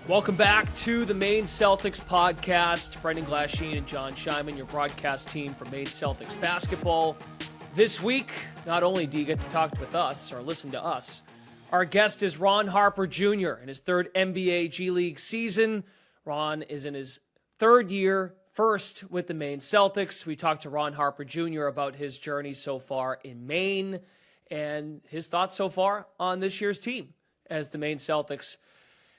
Welcome back to the Maine Celtics podcast. Brendan Glasheen and John Scheinman, your broadcast team for Maine Celtics basketball. This week, not only do you get to talk with us or listen to us, our guest is Ron Harper Jr. in his third NBA G League season. Ron is in his third year, first with the Maine Celtics. We talked to Ron Harper Jr. about his journey so far in Maine and his thoughts so far on this year's team as the Maine Celtics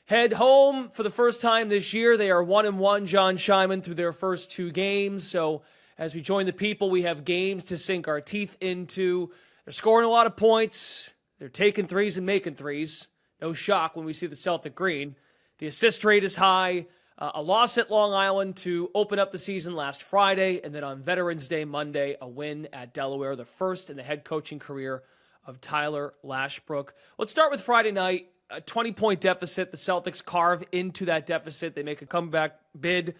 head home for the first time this year. They are 1-1, John Scheinman, through their first two games. So as we join the people, we have games to sink our teeth into. They're scoring a lot of points. They're taking threes and making threes. No shock when we see the Celtic green. The assist rate is high. A loss at Long Island to open up the season last Friday. And then on Veterans Day Monday, a win at Delaware, the first in the head coaching career of Tyler Lashbrook. Let's start with Friday night. A 20-point deficit. The Celtics carve into that deficit. They make a comeback bid.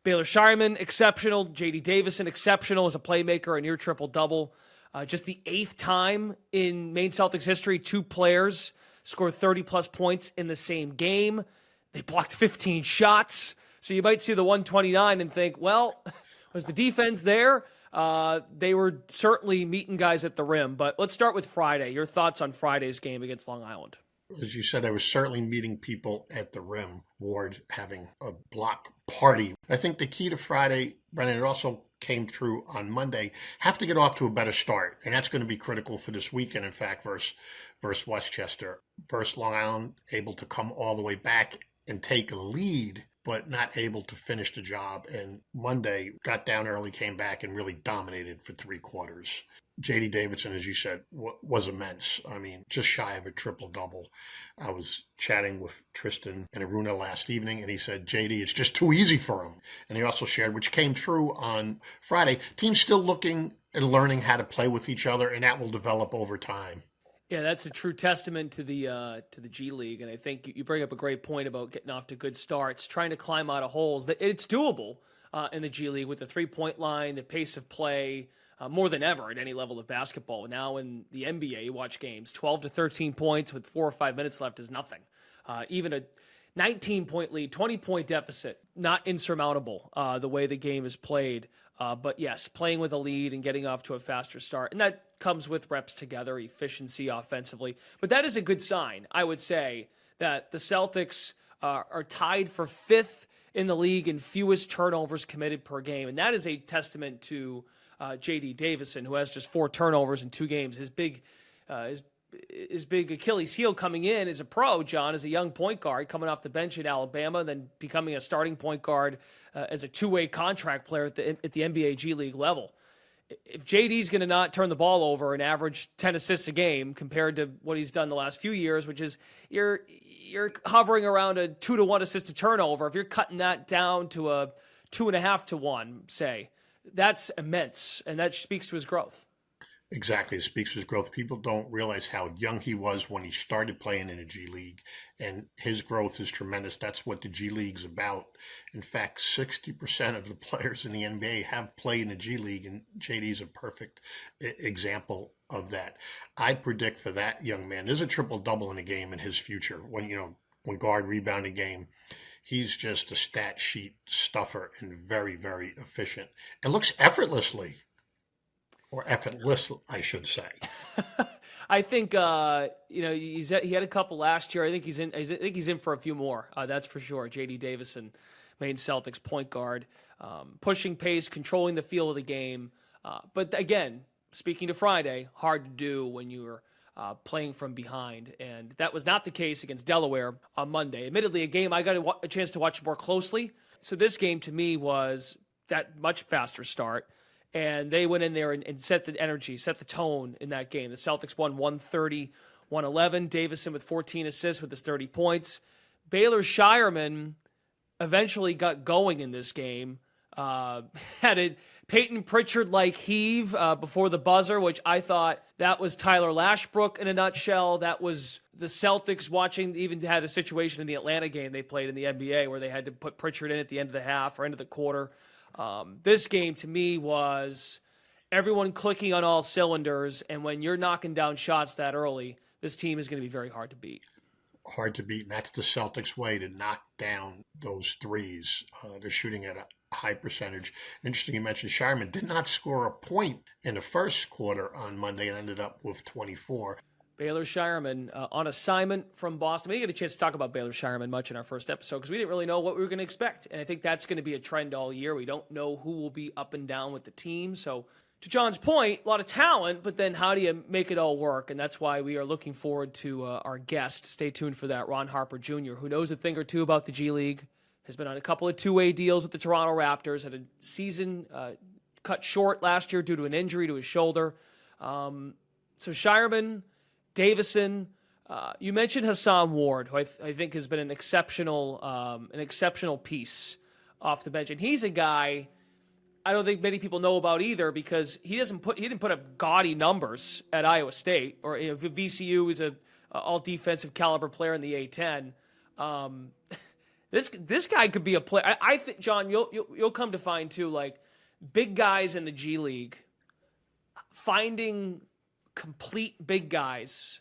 Baylor Scheierman, exceptional. JD Davisons, exceptional as a playmaker, a near triple-double. Just the eighth time in Maine Celtics history, two players scored 30-plus points in the same game. They blocked 15 shots. So you might see the 129 and think, well, was the defense there? They were certainly meeting guys at the rim. But let's start with Friday. Your thoughts on Friday's game against Long Island? As you said, I was certainly meeting people at the rim. Ward having a block party. I think the key to Friday, Brennan, it also came through on Monday, have to get off to a better start. And that's going to be critical for this weekend, in fact, versus Westchester. Versus Long Island, able to come all the way back and take a lead, but not able to finish the job. And Monday got down early, came back, and really dominated for three quarters. JD Davisons, as you said, was immense. I mean, just shy of a triple-double. I was chatting with Tristan and Aruna last evening, and he said, JD, it's just too easy for him. And he also shared, which came true on Friday, teams still looking and learning how to play with each other, and that will develop over time. Yeah, that's a true testament to the G League, and I think you bring up a great point about getting off to good starts, trying to climb out of holes. It's doable in the G League with the three-point line, the pace of play, more than ever at any level of basketball. Now in the NBA, you watch games, 12 to 13 points with 4 or 5 minutes left is nothing. Even a 19-point lead, 20-point deficit, not insurmountable the way the game is played. But yes, playing with a lead and getting off to a faster start. And that comes with reps together, efficiency offensively. But that is a good sign, I would say, that the Celtics are tied for fifth in the league in fewest turnovers committed per game. And that is a testament to JD Davisons, who has just 4 turnovers in 2 games. His big Achilles heel coming in as a pro, John, as a young point guard coming off the bench in Alabama, then becoming a starting point guard as a two-way contract player at the NBA G League level. If JD's going to not turn the ball over and average 10 assists a game compared to what he's done the last few years, which is you're hovering around a 2-to-1 assist to turnover, if you're cutting that down to a 2.5-to-1, say, that's immense, and that speaks to his growth. Exactly. It speaks to his growth. People don't realize how young he was when he started playing in the G League, and his growth is tremendous. That's what the G League's about. In fact, 60% of the players in the NBA have played in the G League, and JD's a perfect example of that. I predict for that young man, there's a triple-double in a game in his future. When guard rebounding game, he's just a stat sheet stuffer and very, very efficient and looks effortlessly. Or effortless, I should say. I think he had a couple last year. I think he's in for a few more. That's for sure. JD Davisons, Maine Celtics point guard, pushing pace, controlling the feel of the game. But again, speaking to Friday, hard to do when you're playing from behind, and that was not the case against Delaware on Monday. Admittedly, a game I got a chance to watch more closely. So this game to me was that much faster start. And they went in there and set the energy, set the tone in that game. The Celtics won 130-111. Davisons with 14 assists with his 30 points. Baylor Scheierman eventually got going in this game. Had a Peyton Pritchard-like heave before the buzzer, which I thought that was Tyler Lashbrook in a nutshell. That was the Celtics watching, even had a situation in the Atlanta game they played in the NBA where they had to put Pritchard in at the end of the half or end of the quarter. This game to me was everyone clicking on all cylinders, and when you're knocking down shots that early, this team is going to be very hard to beat. hard to beat, and that's the Celtics' way to knock down those threes. They're shooting at a high percentage. Interesting you mentioned Shireman did not score a point in the first quarter on Monday and ended up with 24. Baylor Shireman on assignment from Boston. We didn't get a chance to talk about Baylor Shireman much in our first episode because we didn't really know what we were going to expect. And I think that's going to be a trend all year. We don't know who will be up and down with the team. So to John's point, a lot of talent, but then how do you make it all work? And that's why we are looking forward to our guest. Stay tuned for that, Ron Harper Jr., who knows a thing or two about the G League, has been on a couple of two-way deals with the Toronto Raptors, had a season cut short last year due to an injury to his shoulder. So Shireman, Davison, you mentioned Hassan Ward, who I think has been an exceptional piece off the bench, and he's a guy I don't think many people know about either because he didn't put up gaudy numbers at Iowa State or VCU is a all defensive caliber player in the A10. This guy could be a player. I think, John, you'll come to find too, like big guys in the G League, finding complete big guys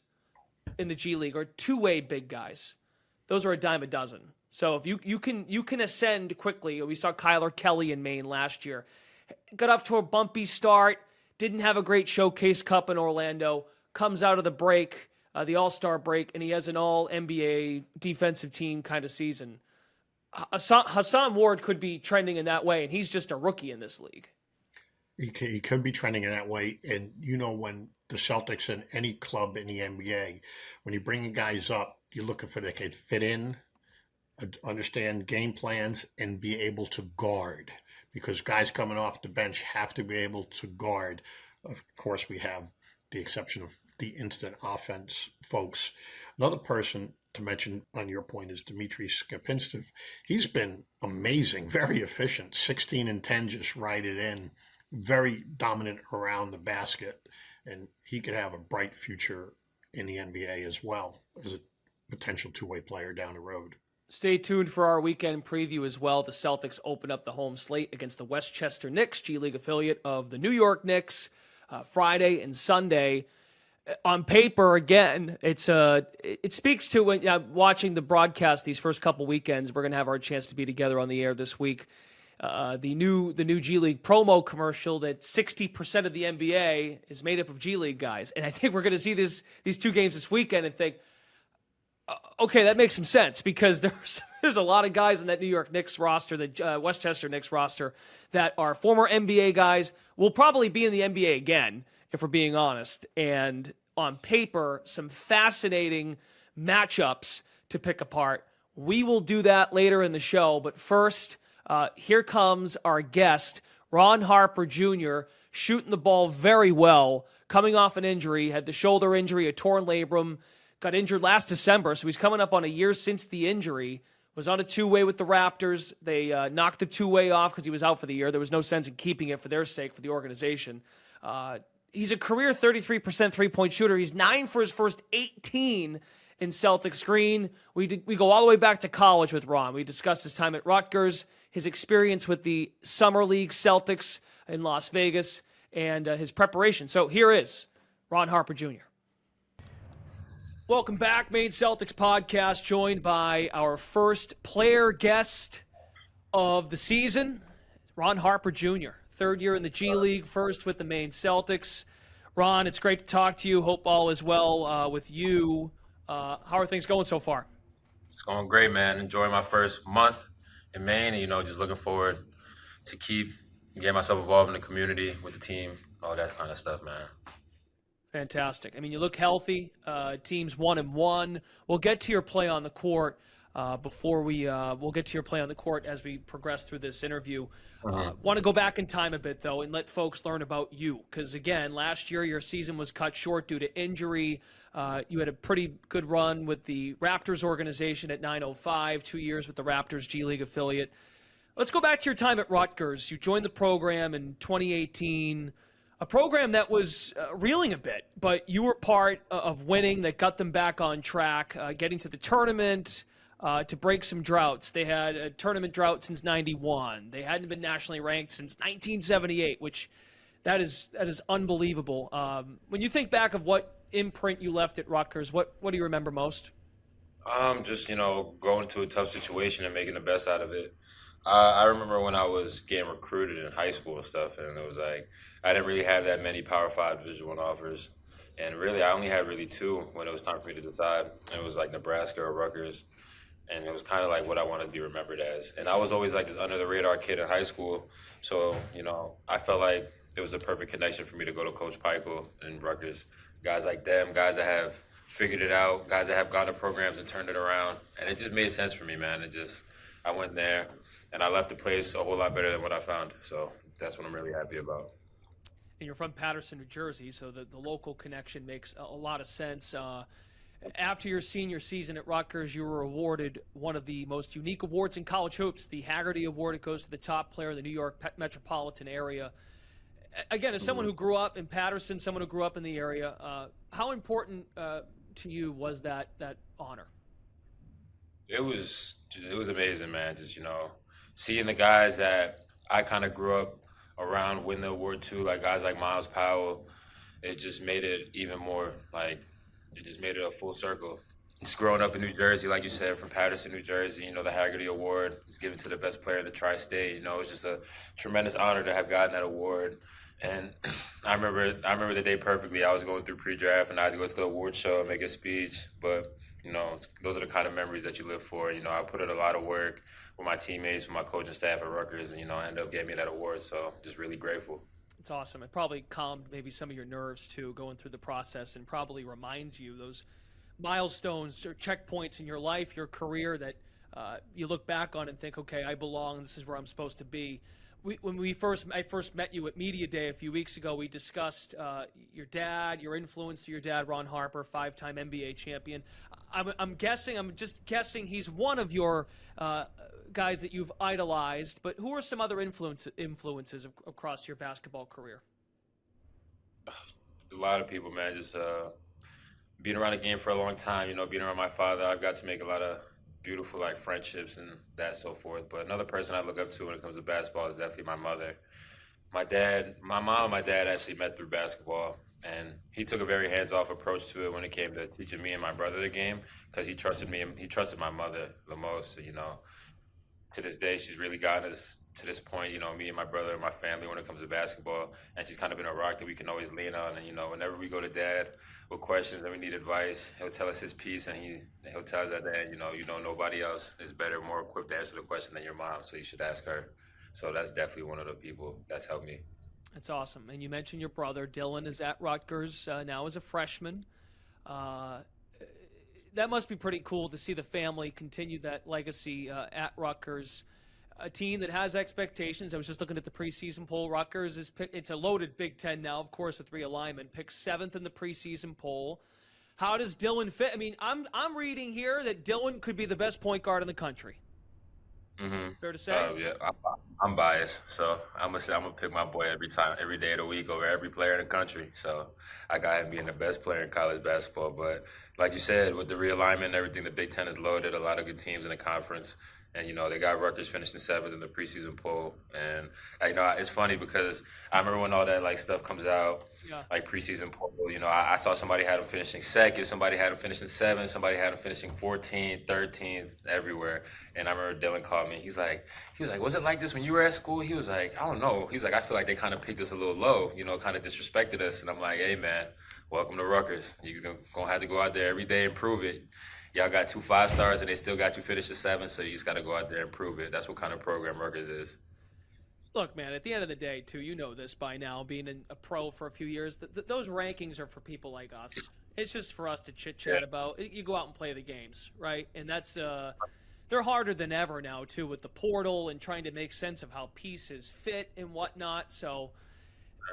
in the G League or two-way big guys. Those are a dime a dozen. So if you can ascend quickly. We saw Kyler Kelly in Maine last year. Got off to a bumpy start, didn't have a great showcase cup in Orlando, comes out of the break, the All-Star break, and he has an all-NBA defensive team kind of season. Hassan Ward could be trending in that way, and he's just a rookie in this league. He could be trending in that way. And, when the Celtics and any club in the NBA, when you're bringing guys up, you're looking for they could fit in, understand game plans, and be able to guard. Because guys coming off the bench have to be able to guard. Of course, we have the exception of the instant offense folks. Another person to mention on your point is Dmitry Skapinstov. He's been amazing, very efficient, 16 and 10, just ride it in. Very dominant around the basket, and he could have a bright future in the NBA as well as a potential two-way player down the road. Stay tuned for our weekend preview as well. The Celtics open up the home slate against the Westchester Knicks, G League affiliate of the New York Knicks, Friday and Sunday. On paper, again, it speaks to when watching the broadcast these first couple weekends. We're going to have our chance to be together on the air this week. The new G League promo commercial that 60% of the NBA is made up of G League guys. And I think we're going to see these two games this weekend and think, okay, that makes some sense because there's a lot of guys in that New York Knicks roster, the Westchester Knicks roster, that are former NBA guys, will probably be in the NBA again, if we're being honest. And on paper, some fascinating matchups to pick apart. We will do that later in the show, but first, here comes our guest, Ron Harper Jr., shooting the ball very well, coming off an injury, had the shoulder injury, a torn labrum, got injured last December, so he's coming up on a year since the injury, was on a two-way with the Raptors. They knocked the two-way off because he was out for the year. There was no sense in keeping it for their sake, for the organization. He's a career 33% three-point shooter. He's 9 for his first 18 in Celtics green. We go all the way back to college with Ron. We discussed his time at Rutgers, his experience with the Summer League Celtics in Las Vegas, and his preparation. So here is Ron Harper Jr. Welcome back, Maine Celtics podcast, joined by our first player guest of the season, Ron Harper Jr., third year in the G League, first with the Maine Celtics. Ron, it's great to talk to you. Hope all is well with you. How are things going so far? It's going great, man. Enjoying my first month in Maine and, just looking forward to keep getting myself involved in the community with the team, all that kind of stuff, man. Fantastic. I mean, you look healthy. Team's 1-1. We'll get to your play on the court we'll get to your play on the court as we progress through this interview. Want to go back in time a bit, though, and let folks learn about you. Because, again, last year your season was cut short due to injury. You had a pretty good run with the Raptors organization at 905, 2 years with the Raptors G League affiliate. Let's go back to your time at Rutgers. You joined the program in 2018. A program that was reeling a bit, but you were part of winning that got them back on track, getting to the tournament to break some droughts. They had a tournament drought since 91. They hadn't been nationally ranked since 1978, which that is unbelievable. When you think back of what imprint you left at Rutgers, what do you remember most? Just going to a tough situation and making the best out of it. I remember when I was getting recruited in high school and stuff, and it was like I didn't really have that many Power Five Division One offers, and really I only had really two when it was time for me to decide. And it was like Nebraska or Rutgers, and it was kind of like what I wanted to be remembered as. And I was always like this under the radar kid in high school, so I felt like it was a perfect connection for me to go to Coach Peichel and Rutgers, guys like them, guys that have figured it out, guys that have gone to programs and turned it around, and it just made sense for me, man. I went there, and I left the place a whole lot better than what I found. So that's what I'm really happy about. And you're from Paterson, New Jersey, so the local connection makes a lot of sense. After your senior season at Rutgers, you were awarded one of the most unique awards in college hoops, the Haggerty Award. It goes to the top player in the New York metropolitan area. Again, as someone who grew up in Paterson, someone who grew up in the area, how important to you was that honor? It was amazing, man. Just seeing the guys that I kind of grew up around win the award too, like guys like Miles Powell. It just made it even more like it just made it a full circle. Just growing up in New Jersey, like you said, from Paterson, New Jersey, the Haggerty Award was given to the best player in the tri-state. It's just a tremendous honor to have gotten that award. And I remember the day perfectly. I was going through pre-draft, and I had to go to the award show and make a speech. But those are the kind of memories that you live for. I put in a lot of work with my teammates, with my coaching staff at Rutgers, and I ended up getting me that award. So just really grateful. It's awesome. It probably calmed maybe some of your nerves too, going through the process, and probably reminds you those milestones or checkpoints in your life, your career that you look back on and think, okay, I belong. This is where I'm supposed to be. I first met you at Media Day a few weeks ago, we discussed your dad, your influence to your dad, Ron Harper, 5-time NBA champion. I'm just guessing he's one of your guys that you've idolized, but who are some other influences across your basketball career? A lot of people, man. Just being around the game for a long time, being around my father, I've got to make a lot of beautiful like friendships and that so forth. But another person I look up to when it comes to basketball is definitely my mother. My mom and my dad actually met through basketball, and he took a very hands-off approach to it when it came to teaching me and my brother the game because he trusted me and he trusted my mother the most. So, to this day, she's really gotten us to this point, me and my brother and my family when it comes to basketball. And she's kind of been a rock that we can always lean on. And, whenever we go to dad with questions and we need advice, he'll tell us his piece and he'll tell us at the end, nobody else is better, more equipped to answer the question than your mom. So you should ask her. So that's definitely one of the people that's helped me. That's awesome. And you mentioned your brother. Dylan is at Rutgers now as a freshman. That must be pretty cool to see the family continue that legacy at Rutgers. A team that has expectations. I was just looking at the preseason poll. Rutgers it's a loaded Big Ten now, of course, with realignment. Picked 7th in the preseason poll. How does Dylan fit? I mean, I'm reading here that Dylan could be the best point guard in the country. Mm-hmm. Fair to say? Yeah, I'm biased, so I'm gonna pick my boy every day of the week over every player in the country. So I got him being the best player in college basketball. But like you said, with the realignment and everything, the Big Ten is loaded. A lot of good teams in the conference. And, they got Rutgers finishing 7th in the preseason poll. And, it's funny because I remember when all that, like, stuff comes out, Yeah. like preseason poll, I saw somebody had them finishing 2nd, somebody had them finishing 7th, somebody had them finishing 14th, 13th, everywhere. And I remember Dylan called me. He was like, was it like this when you were at school? He was like, I don't know. He was like, I feel like they kind of picked us a little low, kind of disrespected us. And I'm like, hey, man, welcome to Rutgers. You're going to have to go out there every day and prove it. Y'all got 2 5-stars and they still got you finished at 7, so you just got to go out there and prove it. That's what kind of program Rutgers is. Look, man, at the end of the day, too, you know this by now, being a pro for a few years, those rankings are for people like us. It's just for us to chit-chat about. You go out and play the games, right? And that's they're harder than ever now, too, with the portal and trying to make sense of how pieces fit and whatnot. So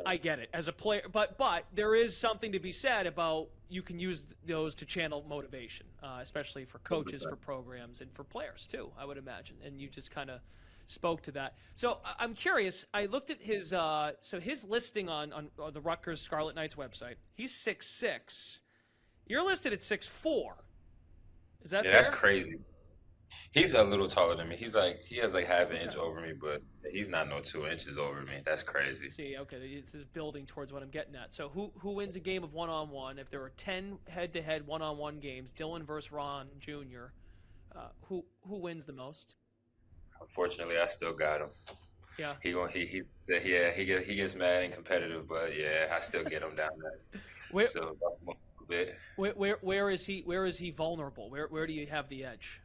I get it as a player, but there is something to be said about you can use those to channel motivation, especially for coaches, for programs, and for players too, I would imagine. And you just kind of spoke to that. So I'm curious. I looked at his his listing on the Rutgers Scarlet Knights website. He's 6'6". You're listed at 6'4". Is that fair? That's crazy. He's a little taller than me. He has like half an inch over me, but he's not no 2 inches over me. That's crazy. See, okay, this is building towards what I'm getting at. So who wins a game of one-on-one? If there were 10 head-to-head one-on-one games, Dylan versus Ron Jr., who wins the most? Unfortunately, I still got him. Yeah. He said yeah he gets mad and competitive, but yeah, I still get him down there. Where So a little bit. where is he vulnerable? Where do you have the edge?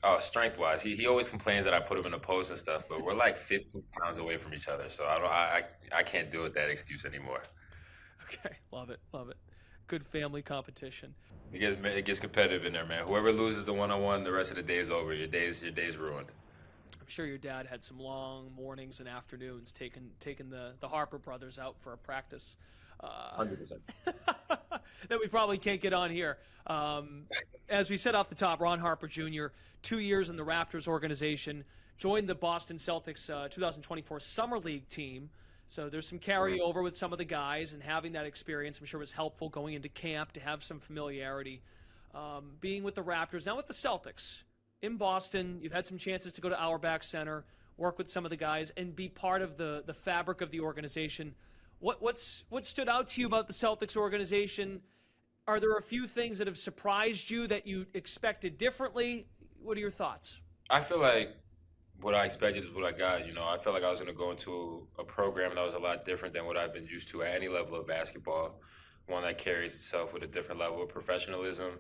Oh, strength wise, he always complains that I put him in the post and stuff, but we're like 15 pounds away from each other, so I can't deal with that excuse anymore. Okay, love it, love it. Good family competition. It gets competitive in there, man. Whoever loses the one on one, the rest of the day is over. Your day's ruined. I'm sure your dad had some long mornings and afternoons taking the Harper brothers out for a practice 100%. that we probably can't get on here. As we said off the top, Ron Harper Jr., 2 years in the Raptors organization, joined the Boston Celtics 2024 Summer League team. So there's some carryover with some of the guys, and having that experience, I'm sure, was helpful going into camp to have some familiarity. Being with the Raptors, now with the Celtics in Boston, you've had some chances to go to Auerbach Center, work with some of the guys, and be part of the fabric of the organization. What stood out to you about the Celtics organization? Are there a few things that have surprised you that you expected differently? What are your thoughts? I feel like what I expected is what I got. I felt like I was going to go into a program that was a lot different than what I've been used to at any level of basketball. One that carries itself with a different level of professionalism,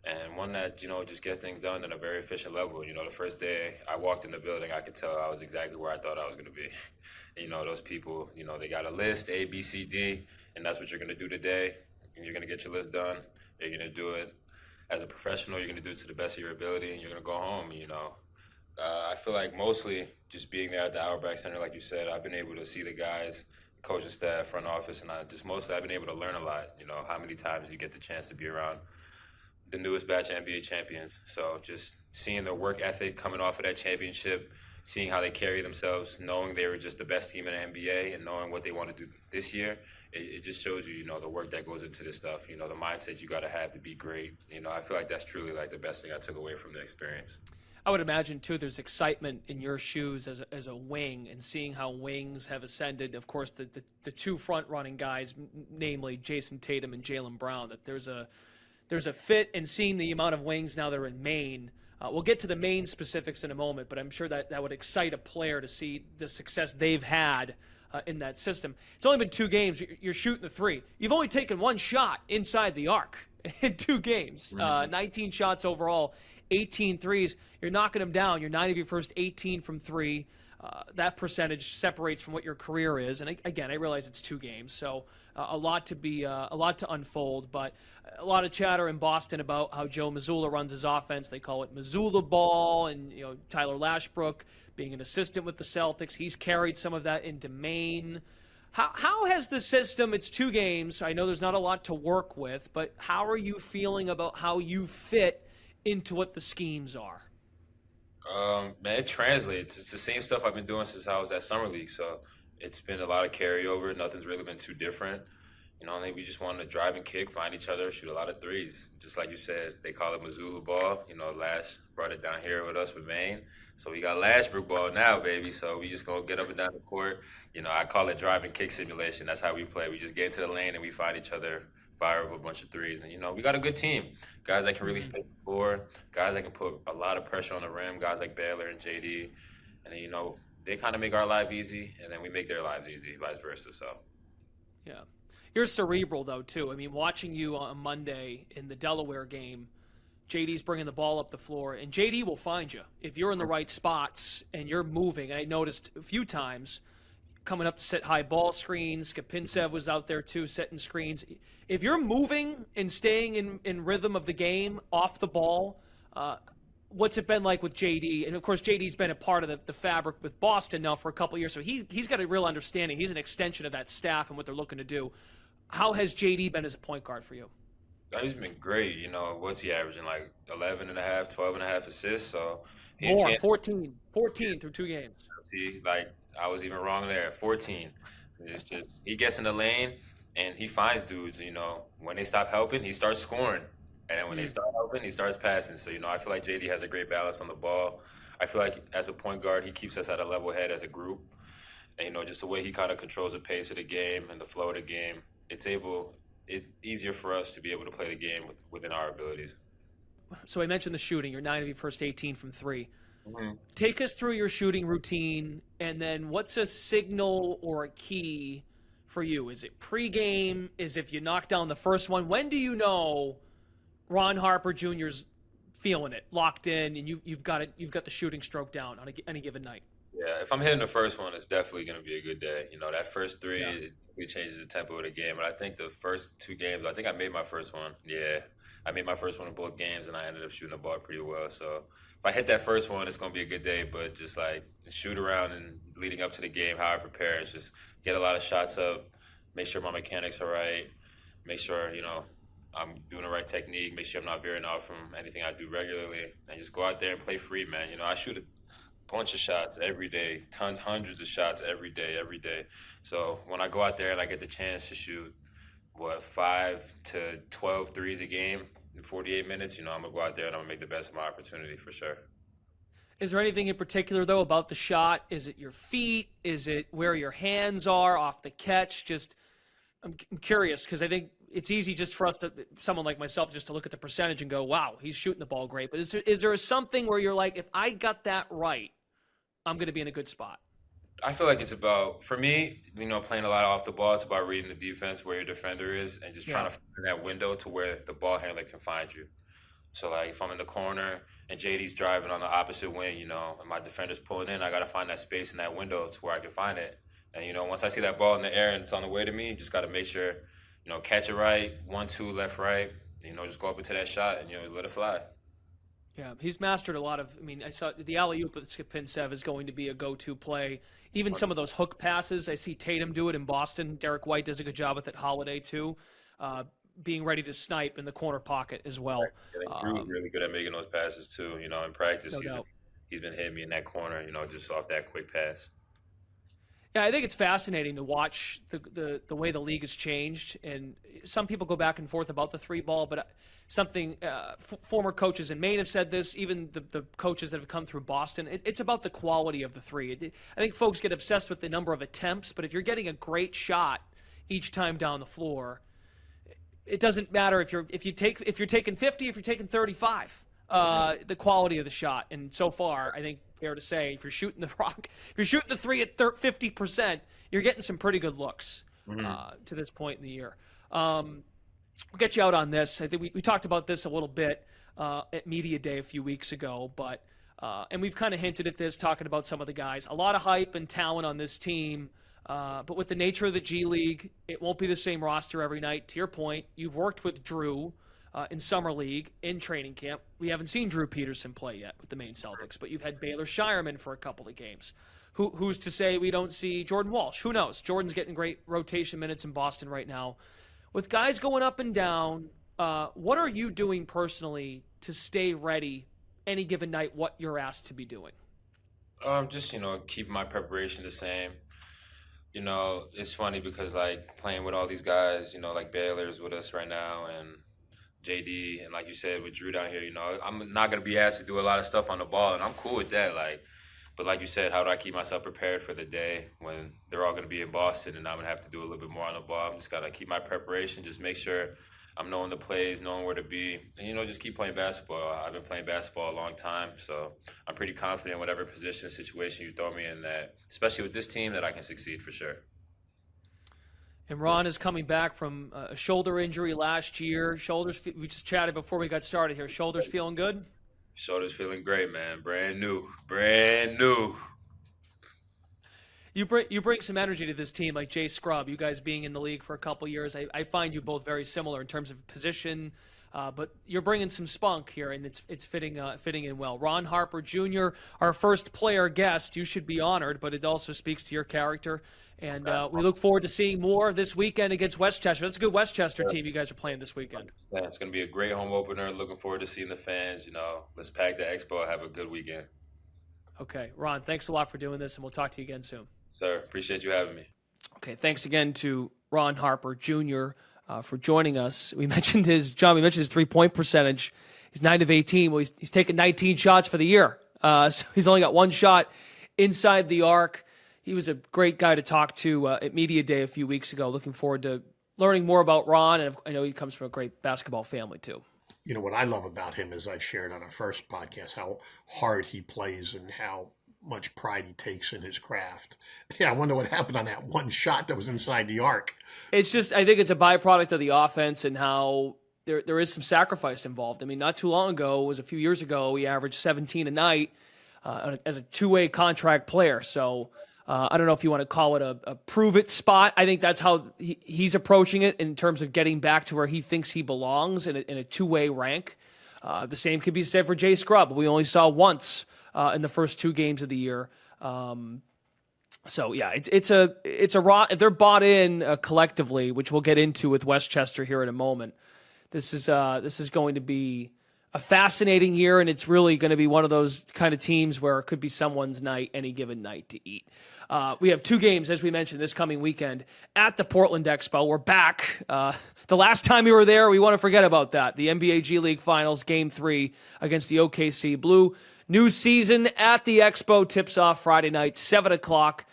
and one that just gets things done at a very efficient level. The first day I walked in the building, I could tell I was exactly where I thought I was going to be. Those people, they got a list A, B, C, D, and that's what you're going to do today. And you're going to get your list done. You're going to do it as a professional. You're going to do it to the best of your ability, and you're going to go home. I feel like mostly just being there at the Auerbach Center, like you said, I've been able to see the guys, coaching staff, front office, and I've been able to learn a lot. How many times you get the chance to be around the newest batch of NBA champions. So just seeing their work ethic coming off of that championship, seeing how they carry themselves, knowing they were just the best team in the NBA, and knowing what they want to do this year, it just shows you, the work that goes into this stuff. The mindset you got to have to be great. I feel like that's truly like the best thing I took away from the experience. I would imagine, too, there's excitement in your shoes as a wing, and seeing how wings have ascended. Of course, the two front-running guys, namely Jason Tatum and Jaylen Brown, that there's a fit, and seeing the amount of wings now that are in Maine. We'll get to the Maine specifics in a moment, but I'm sure that would excite a player to see the success they've had in that system. It's only been 2 games. You're shooting the three. You've only taken 1 shot inside the arc in 2 games. 19 shots overall, 18 threes. You're knocking them down. You're 9 of your first 18 from 3. That percentage separates from what your career is. And again, I realize it's 2 games, so a lot to unfold. But a lot of chatter in Boston about how Joe Mazzulla runs his offense. They call it Mazzulla ball, and Tyler Lashbrook being an assistant with the Celtics, he's carried some of that into Maine. How has the system? It's 2 games. I know there's not a lot to work with, but how are you feeling about how you fit into what the schemes are? Man, it translates. It's the same stuff I've been doing since I was at Summer League, so it's been a lot of carryover. Nothing's really been too different. I think we just wanted to drive and kick, find each other, shoot a lot of threes. Just like you said, they call it Missoula ball. Lash brought it down here with us with Maine. So we got Lashbrook ball now, baby. So we just gonna get up and down the court. I call it drive and kick simulation. That's how we play. We just get into the lane and we find each other, fire up a bunch of threes. And, we got a good team. Guys that can really space the floor, guys that can put a lot of pressure on the rim, guys like Baylor and JD. And then, they kind of make our life easy, and then we make their lives easy, vice versa. So, yeah. You're cerebral, though, too. I mean, watching you on Monday in the Delaware game, JD's bringing the ball up the floor, and JD will find you. If you're in the right spots and you're moving, and I noticed a few times coming up to set high ball screens, Kapintsev was out there, too, setting screens. If you're moving and staying in rhythm of the game off the ball, what's it been like with JD? And, of course, JD's been a part of the fabric with Boston now for a couple of years, so he's got a real understanding. He's an extension of that staff and what they're looking to do. How has JD been as a point guard for you? he's been great. What's he averaging? Like 11 and a half, 12 and a half assists. So he's More, getting, 14 through 2 games. see, like I was even wrong there. 14. It's just he gets in the lane and he finds dudes. When they stop helping, he starts scoring. And then when they start open, he starts passing. So, I feel like JD has a great balance on the ball. I feel like as a point guard, he keeps us at a level head as a group. And, just the way he kind of controls the pace of the game and the flow of the game, it's easier for us to be able to play the game within our abilities. So I mentioned the shooting. You're 9 of your first 18 from 3. Mm-hmm. Take us through your shooting routine, and then what's a signal or a key for you? Is it pregame? Is if you knock down the first one? When do you know Ron Harper Jr.'s feeling it, locked in, and you've got the shooting stroke down on any given night? Yeah, if I'm hitting the first one, it's definitely going to be a good day. That first three, it changes the tempo of the game. But I think the first 2 games, I think I made my first one. Yeah, I made my first one in both games, and I ended up shooting the ball pretty well. So if I hit that first one, it's going to be a good day. But just like shoot around and leading up to the game, how I prepare is just get a lot of shots up, make sure my mechanics are right, make sure, I'm doing the right technique, make sure I'm not veering off from anything I do regularly, and just go out there and play free, man. I shoot a bunch of shots every day, hundreds of shots every day. So when I go out there and I get the chance to shoot, 5 to 12 threes a game in 48 minutes, I'm going to go out there and I'm going to make the best of my opportunity for sure. Is there anything in particular, though, about the shot? Is it your feet? Is it where your hands are off the catch? I'm curious because I think it's easy just for someone like myself, just to look at the percentage and go, wow, he's shooting the ball great. But is there something where you're like, if I got that right, I'm going to be in a good spot? I feel like it's about, for me, playing a lot off the ball, it's about reading the defense, where your defender is, and just trying to find that window to where the ball handler can find you. So, like, if I'm in the corner and JD's driving on the opposite wing, and my defender's pulling in, I got to find that space in that window to where I can find it. And, once I see that ball in the air and it's on the way to me, just got to make sure, catch it right, 1-2, left, right, just go up into that shot and, let it fly. Yeah, he's mastered a lot of. I saw the alley-oop with Skipinsev is going to be a go-to play. Even some of those hook passes, I see Tatum do it in Boston. Derek White does a good job with it. Holiday too, being ready to snipe in the corner pocket as well. I think Drew's really good at making those passes too. In practice, he's been hitting me in that corner. Just off that quick pass. Yeah, I think it's fascinating to watch the way the league has changed, and some people go back and forth about the 3 ball, but former coaches in Maine have said this, even the coaches that have come through Boston, it's about the quality of the 3. I think folks get obsessed with the number of attempts, but if you're getting a great shot each time down the floor, it doesn't matter if you're taking 50, if you're taking 35. The quality of the shot, and so far, I think fair to say, if you're shooting the 3 at 50%, you're getting some pretty good looks to this point in the year. We'll get you out on this. I think we talked about this a little bit at Media Day a few weeks ago, but and we've kind of hinted at this, talking about some of the guys. A lot of hype and talent on this team, but with the nature of the G League, it won't be the same roster every night. To your point, you've worked with Drew in Summer League, in training camp. We haven't seen Drew Peterson play yet with the Maine Celtics, but you've had Baylor Shireman for a couple of games. Who's to say we don't see Jordan Walsh? Who knows? Jordan's getting great rotation minutes in Boston right now. With guys going up and down, what are you doing personally to stay ready any given night, what you're asked to be doing? Just, keep my preparation the same. It's funny because, like, playing with all these guys, like Baylor's with us right now, and JD, and like you said, with Drew down here, I'm not going to be asked to do a lot of stuff on the ball, and I'm cool with that. But like you said, how do I keep myself prepared for the day when they're all going to be in Boston and I'm going to have to do a little bit more on the ball? I'm just got to keep my preparation, just make sure I'm knowing the plays, knowing where to be, and, just keep playing basketball. I've been playing basketball a long time, so I'm pretty confident in whatever position, situation you throw me in, that, especially with this team, that I can succeed for sure. And Ron is coming back from a shoulder injury last year. We just chatted before we got started here. Shoulders feeling good? Shoulders feeling great, man. Brand new. You bring some energy to this team, like Jay Scrubb. You guys being in the league for a couple years, I find you both very similar in terms of position, but you're bringing some spunk here, and it's fitting in well. Ron Harper Jr., our first player guest. You should be honored, but it also speaks to your character. And we look forward to seeing more this weekend against Westchester. That's a good Westchester team you guys are playing this weekend. Yeah, it's going to be a great home opener. Looking forward to seeing the fans. Let's pack the expo. Have a good weekend. Okay, Ron, thanks a lot for doing this, and we'll talk to you again soon. Sir, appreciate you having me. Okay, thanks again to Ron Harper Jr., for joining us. We mentioned his 3-point percentage. He's 9 of 18. Well, he's taken 19 shots for the year. So he's only got one shot inside the arc. He was a great guy to talk to at Media Day a few weeks ago. Looking forward to learning more about Ron, and I know he comes from a great basketball family too. You know, what I love about him, as I've shared on our first podcast, how hard he plays and how much pride he takes in his craft. Yeah, I wonder what happened on that one shot that was inside the arc. It's just, I think it's a byproduct of the offense and how there is some sacrifice involved. I mean, not too long ago, it was a few years ago, he averaged 17 a night as a two-way contract player. So I don't know if you want to call it a prove-it spot. I think that's how he's approaching it in terms of getting back to where he thinks he belongs in a two-way rank. The same could be said for Jay Scrubb. We only saw once in the first 2 games of the year. So yeah, it's a if they're bought in collectively, which we'll get into with Westchester here in a moment. This is going to be a fascinating year, and it's really going to be one of those kind of teams where it could be someone's night any given night to eat. We have 2 games, as we mentioned, this coming weekend at the Portland Expo. We're back. The last time we were there, we want to forget about that. The NBA G League Finals, Game 3 against the OKC Blue. New season at the Expo tips off Friday night, 7 o'clock.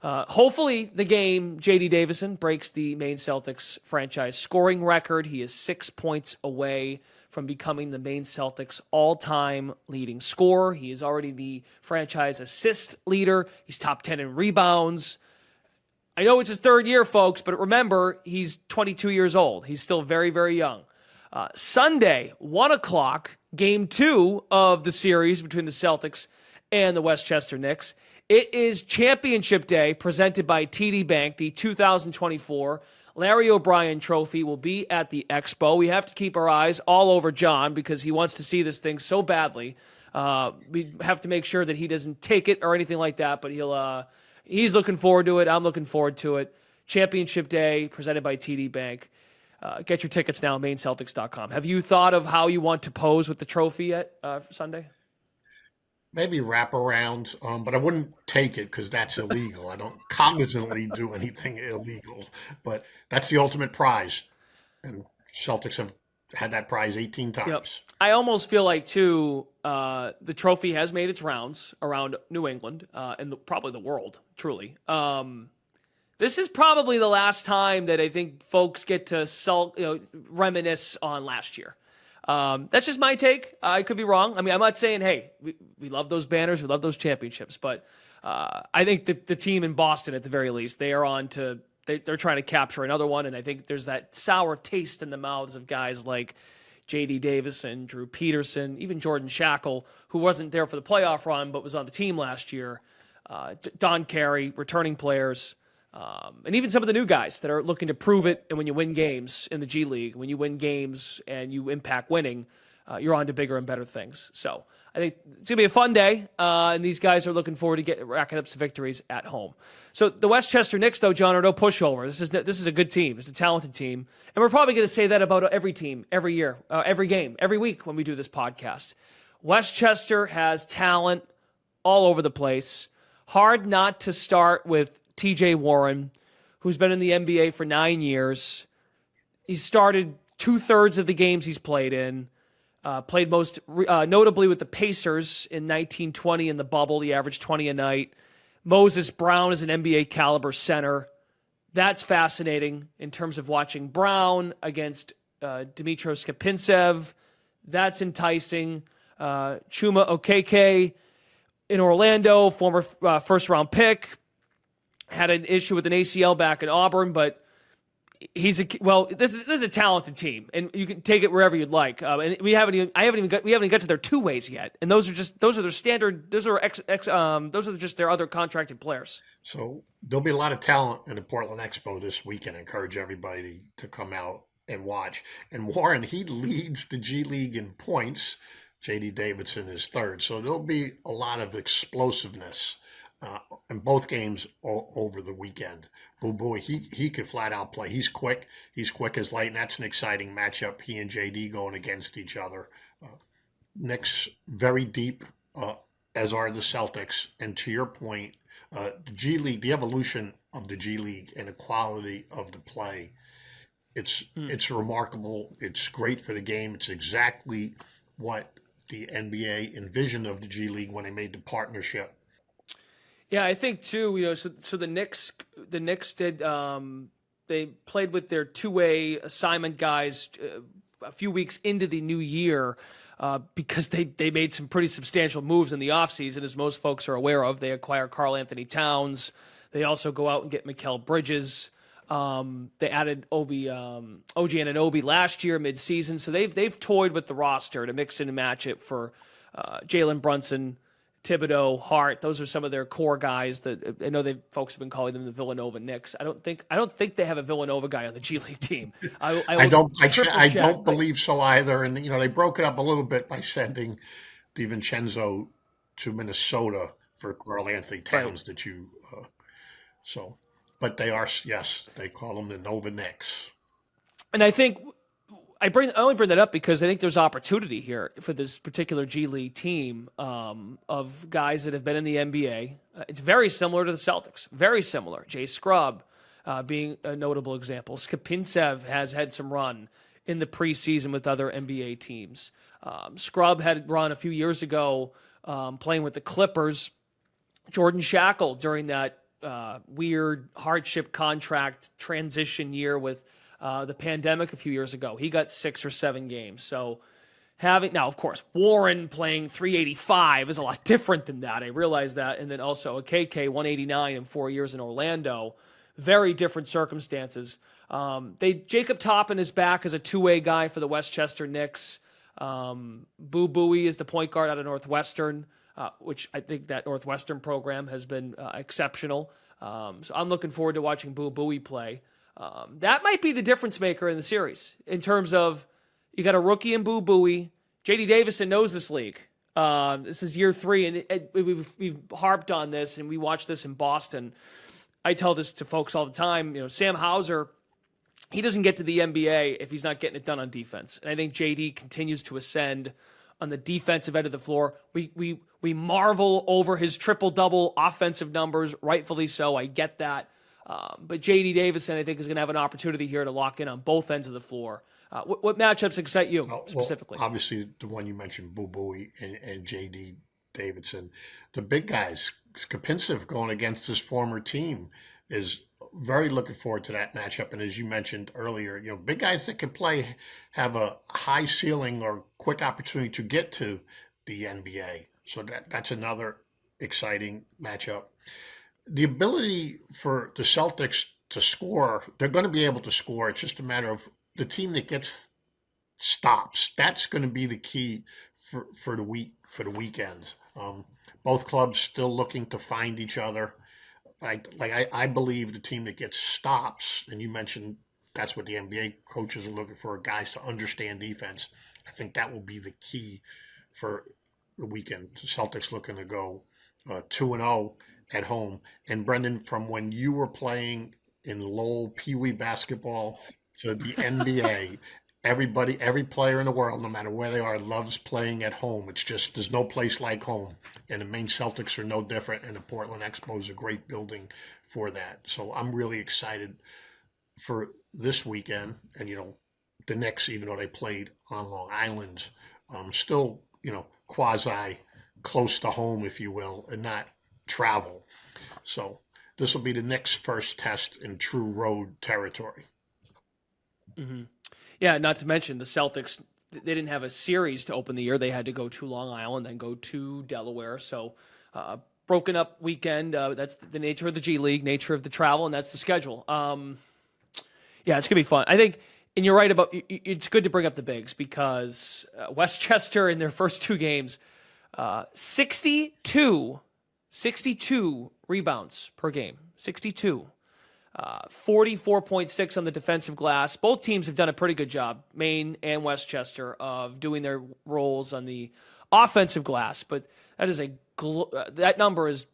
Hopefully the game, JD Davison breaks the Maine Celtics franchise scoring record. He is 6 points away from becoming the Maine Celtics all-time leading scorer. He is already the franchise assist leader. He's top 10 in rebounds. I know it's his 3rd year, folks, but remember, he's 22 years old. He's still very, very young. Sunday, 1 o'clock, Game 2 of the series between the Celtics and the Westchester Knicks. It is Championship Day presented by TD Bank. The 2024 Larry O'Brien Trophy will be at the Expo. We have to keep our eyes all over John because he wants to see this thing so badly. We have to make sure that he doesn't take it or anything like that, but he's looking forward to it. I'm looking forward to it. Championship Day presented by TD Bank. Get your tickets now at MaineCeltics.com. Have you thought of how you want to pose with the trophy yet for Sunday? Maybe wrap around, but I wouldn't take it because that's illegal. I don't cognizantly do anything illegal, but that's the ultimate prize. And Celtics have had that prize 18 times. Yep. I almost feel like, too, the trophy has made its rounds around New England and probably the world, truly. This is probably the last time that I think folks get to reminisce on last year. That's just my take. I could be wrong. I mean, I'm not saying, hey, we love those banners, we love those championships, but I think the team in Boston, at the very least, they are on to they're trying to capture another one, and I think there's that sour taste in the mouths of guys like JD Davison, Drew Peterson, even Jordan Shackle, who wasn't there for the playoff run but was on the team last year. Don Carey, returning players. And even some of the new guys that are looking to prove it. And when you win games in the G League, when you win games and you impact winning, you're on to bigger and better things. So I think it's going to be a fun day. And these guys are looking forward to racking up some victories at home. So the Westchester Knicks, though, John, are no pushover. This is a good team. It's a talented team. And we're probably going to say that about every team, every year, every game, every week when we do this podcast. Westchester has talent all over the place. Hard not to start with TJ Warren, who's been in the NBA for 9 years. He's started 2/3 of the games he's played in. Played most notably with the Pacers in 1920 in the bubble. He averaged 20 a night. Moses Brown is an NBA caliber center. That's fascinating in terms of watching Brown against Dimitrios Kapintsev. That's enticing. Chuma Okeke in Orlando, former first-round pick. Had an issue with an ACL back in Auburn, but this is a talented team, and you can take it wherever you'd like. And we haven't even got to their two ways yet, and those are their standard. Those are just their other contracted players. So there'll be a lot of talent in the Portland Expo this weekend. I encourage everybody to come out and watch. And Warren, he leads the G League in points. JD Davidson is third, so there'll be a lot of explosiveness. In both games over the weekend. Oh boy, he could flat out play. He's quick as light, and that's an exciting matchup. He and JD going against each other. Knicks very deep, as are the Celtics. And to your point, the G League, the evolution of the G League and the quality of the play It's remarkable. It's great for the game. It's exactly what the NBA envisioned of the G League when they made the partnership. Yeah, I think too. So the Knicks did. They played with their two-way assignment guys a few weeks into the new year because they made some pretty substantial moves in the offseason, as most folks are aware of. They acquire Karl Anthony Towns. They also go out and get Mikal Bridges. They added OG Anunoby last year midseason, so they've toyed with the roster to mix and match it for Jalen Brunson, Thibodeau, Hart. Those are some of their core guys that I know folks have been calling them the Villanova Knicks. I don't think they have a Villanova guy on the G League team. I don't believe so either. And they broke it up a little bit by sending DiVincenzo to Minnesota for Karl Anthony Towns. Right. But they are, yes, they call them the Nova Knicks. And I think I only bring that up because I think there's opportunity here for this particular G League team of guys that have been in the NBA. It's very similar to the Celtics, very similar. Jay Scrubb being a notable example. Skapintsev has had some run in the preseason with other NBA teams. Scrubb had run a few years ago playing with the Clippers. Jordan Shackle during that weird hardship contract transition year with the pandemic a few years ago. He got 6 or 7 games. So now, of course, Warren playing 385 is a lot different than that. I realize that. And then also a KK 189 in 4 years in Orlando. Very different circumstances. Jacob Toppin is back as a two-way guy for the Westchester Knicks. Boo Buie is the point guard out of Northwestern, which I think that Northwestern program has been exceptional. So I'm looking forward to watching Boo Buie play. That might be the difference maker in the series in terms of you got a rookie in Boo Buie. JD Davison knows this league. This is year 3, and we've harped on this, and we watched this in Boston. I tell this to folks all the time. Sam Hauser, he doesn't get to the NBA if he's not getting it done on defense. And I think JD continues to ascend on the defensive end of the floor. We marvel over his triple-double offensive numbers, rightfully so. I get that. But JD Davison, I think, is going to have an opportunity here to lock in on both ends of the floor. What matchups excite you specifically? Well, obviously, the one you mentioned, Boo Buie and JD Davidson. The big guys, Skapintsev going against his former team, is very looking forward to that matchup. And as you mentioned earlier, big guys that can play have a high ceiling or quick opportunity to get to the NBA. So that's another exciting matchup. The ability for the Celtics to score, they're going to be able to score. It's just a matter of the team that gets stops. That's going to be the key for the weekends. Both clubs still looking to find each other. I believe the team that gets stops, and you mentioned that's what the NBA coaches are looking for, guys to understand defense. I think that will be the key for the weekend. The Celtics looking to go 2-0 at home. And Brendan, from when you were playing in Lowell Pee Wee basketball to the NBA, every player in the world, no matter where they are, loves playing at home. It's just there's no place like home. And the Maine Celtics are no different, and the Portland Expo is a great building for that. So I'm really excited for this weekend. And, the Knicks, even though they played on Long Island, still, quasi close to home, if you will, and not travel. So this will be the Knicks' first test in true road territory. Mm-hmm. Yeah, not to mention the Celtics, they didn't have a series to open the year. They had to go to Long Island, then go to Delaware. So broken up weekend. That's the nature of the G League, nature of the travel, and that's the schedule. Yeah, it's going to be fun. I think, and you're right about, it's good to bring up the bigs because Westchester in their first 2 games, 62 rebounds per game, 62. 44.6 on the defensive glass. Both teams have done a pretty good job, Maine and Westchester, of doing their roles on the offensive glass. But that number is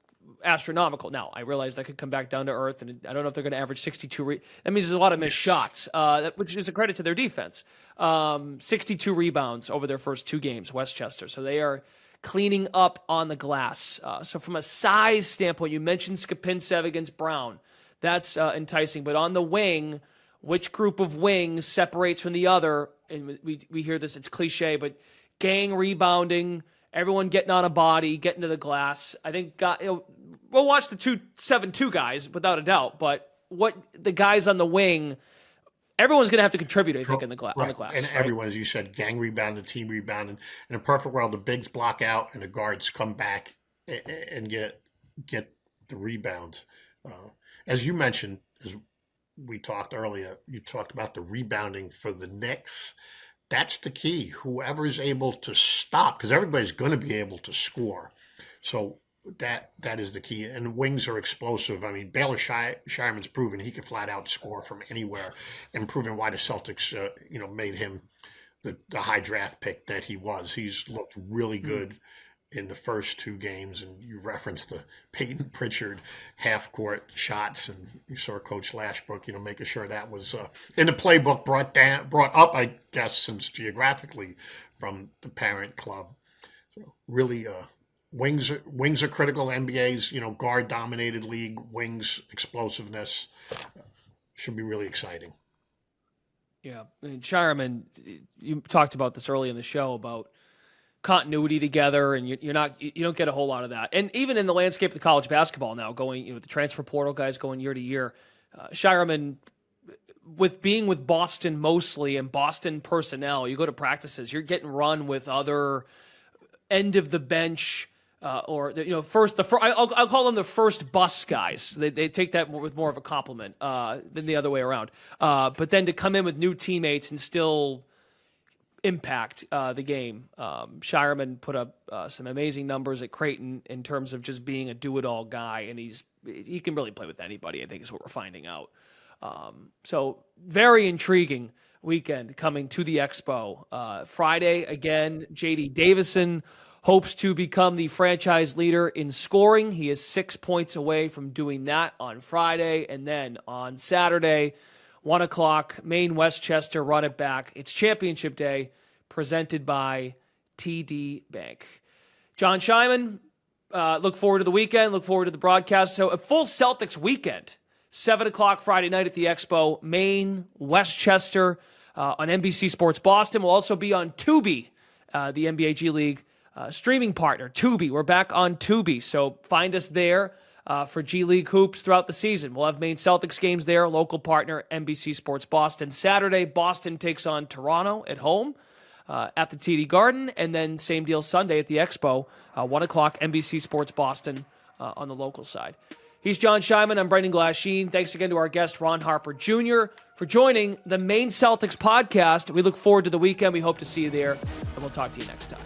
astronomical. Now, I realize that could come back down to earth, and I don't know if they're going to average 62. That means there's a lot of missed shots, which is a credit to their defense. 62 rebounds over their first 2 games, Westchester. So they are cleaning up on the glass. So from a size standpoint, you mentioned Skapintsev against Brown. That's enticing. But on the wing, which group of wings separates from the other. And we hear this, it's cliche, but gang rebounding, everyone getting on a body, getting to the glass. I think we'll watch the 2-7-2 guys without a doubt, but what the guys on the wing, everyone's going to have to contribute, I think, on the glass. And right? everyone, as you said, gang rebounding, team rebounding. In a perfect world, the bigs block out and the guards come back and get the rebounds. As you mentioned, as we talked earlier, you talked about the rebounding for the Knicks. That's the key. Whoever is able to stop, because everybody's going to be able to score. So that is the key. And wings are explosive. I mean, Baylor Shireman's proven he can flat out score from anywhere, and proven why the Celtics, made him the high draft pick that he was. He's looked really good in the first 2 games, and you referenced the Peyton Pritchard half-court shots, and you saw Coach Lashbrook, making sure that was in the playbook, brought up, I guess, since geographically from the parent club. So really, wings are critical. NBA's, guard-dominated league, wings explosiveness should be really exciting. Yeah, I mean, Shireman, you talked about this early in the show about continuity together, and you don't get a whole lot of that. And even in the landscape of the college basketball now, going the transfer portal guys going year to year, Shireman, with being with Boston mostly and Boston personnel, you go to practices, you're getting run with other end of the bench or I'll call them the first bus guys. They take that with more of a compliment than the other way around. But then to come in with new teammates and still impact the game. Shireman put up some amazing numbers at Creighton in terms of just being a do-it-all guy, and he can really play with anybody, I think is what we're finding out. So very intriguing weekend coming to the Expo. Friday, again, JD Davison hopes to become the franchise leader in scoring. He is 6 points away from doing that on Friday, and then on Saturday, 1 o'clock, Maine Westchester, run it back. It's championship day, presented by TD Bank. John Shyman, look forward to the weekend, look forward to the broadcast. So a full Celtics weekend, 7 o'clock Friday night at the Expo, Maine, Westchester, on NBC Sports Boston. We'll also be on Tubi, the NBA G League streaming partner, Tubi. We're back on Tubi, so find us there. For G League hoops throughout the season. We'll have Maine Celtics games there, local partner, NBC Sports Boston. Saturday, Boston takes on Toronto at home at the TD Garden, and then same deal Sunday at the Expo, 1 o'clock, NBC Sports Boston on the local side. He's John Shyman. I'm Brendan Glasheen. Thanks again to our guest, Ron Harper Jr., for joining the Maine Celtics podcast. We look forward to the weekend. We hope to see you there, and we'll talk to you next time.